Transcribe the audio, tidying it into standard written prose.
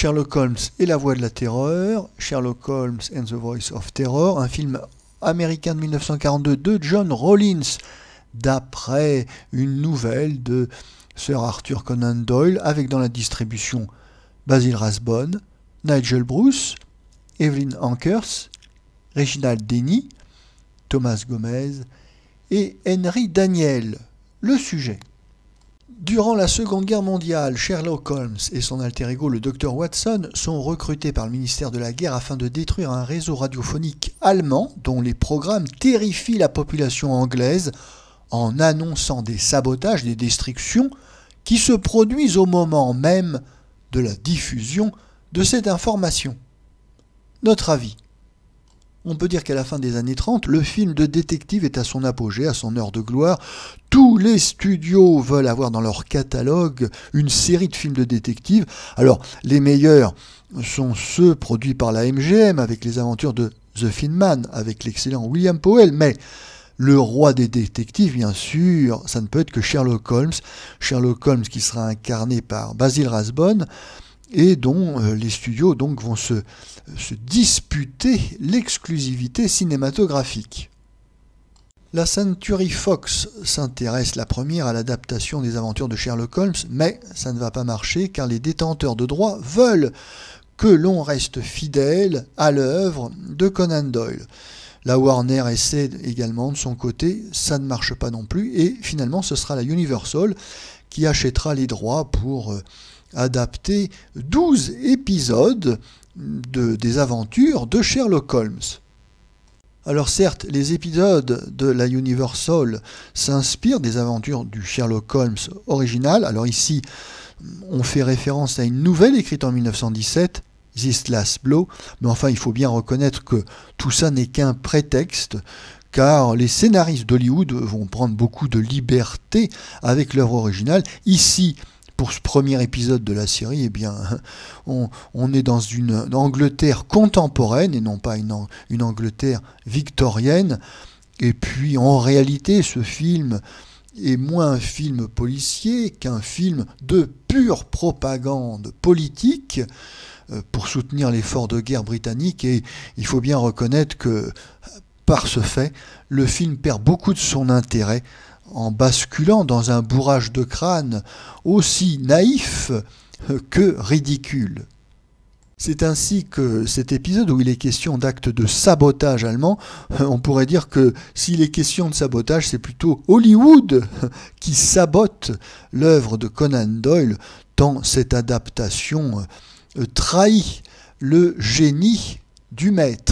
Sherlock Holmes et la voix de la terreur, Sherlock Holmes and the Voice of Terror, un film américain de 1942 de John Rawlins, d'après une nouvelle de Sir Arthur Conan Doyle, avec dans la distribution Basil Rathbone, Nigel Bruce, Evelyn Ankers, Reginald Denny, Thomas Gomez et Henry Daniel. Le sujet. Durant la Seconde Guerre mondiale, Sherlock Holmes et son alter ego le Dr Watson sont recrutés par le ministère de la Guerre afin de détruire un réseau radiophonique allemand dont les programmes terrifient la population anglaise en annonçant des sabotages, des destructions qui se produisent au moment même de la diffusion de cette information. Notre avis. On peut dire qu'à la fin des années 30, le film de détective est à son apogée, à son heure de gloire. Tous les studios veulent avoir dans leur catalogue une série de films de détective. Alors, les meilleurs sont ceux produits par la MGM avec les aventures de The Thin Man, avec l'excellent William Powell. Mais le roi des détectives, bien sûr, ça ne peut être que Sherlock Holmes. Sherlock Holmes qui sera incarné par Basil Rathbone, et dont les studios donc vont se disputer l'exclusivité cinématographique. La Century Fox s'intéresse la première à l'adaptation des aventures de Sherlock Holmes, mais ça ne va pas marcher car les détenteurs de droits veulent que l'on reste fidèle à l'œuvre de Conan Doyle. La Warner essaie également de son côté, ça ne marche pas non plus, et finalement ce sera la Universal qui achètera les droits pour adapter 12 épisodes des aventures de Sherlock Holmes. Alors certes, les épisodes de la Universal s'inspirent des aventures du Sherlock Holmes original. Alors ici, on fait référence à une nouvelle écrite en 1917, This Last Blow, mais enfin il faut bien reconnaître que tout ça n'est qu'un prétexte, car les scénaristes d'Hollywood vont prendre beaucoup de liberté avec l'œuvre originale. Ici, pour ce premier épisode de la série, eh bien, on est dans une Angleterre contemporaine et non pas une Angleterre victorienne. Et puis, en réalité, ce film est moins un film policier qu'un film de pure propagande politique pour soutenir l'effort de guerre britannique. Et il faut bien reconnaître que, par ce fait, le film perd beaucoup de son intérêt en basculant dans un bourrage de crâne aussi naïf que ridicule. C'est ainsi que cet épisode où il est question d'actes de sabotage allemand, on pourrait dire que s'il est question de sabotage, c'est plutôt Hollywood qui sabote l'œuvre de Conan Doyle, tant cette adaptation trahit le génie du maître.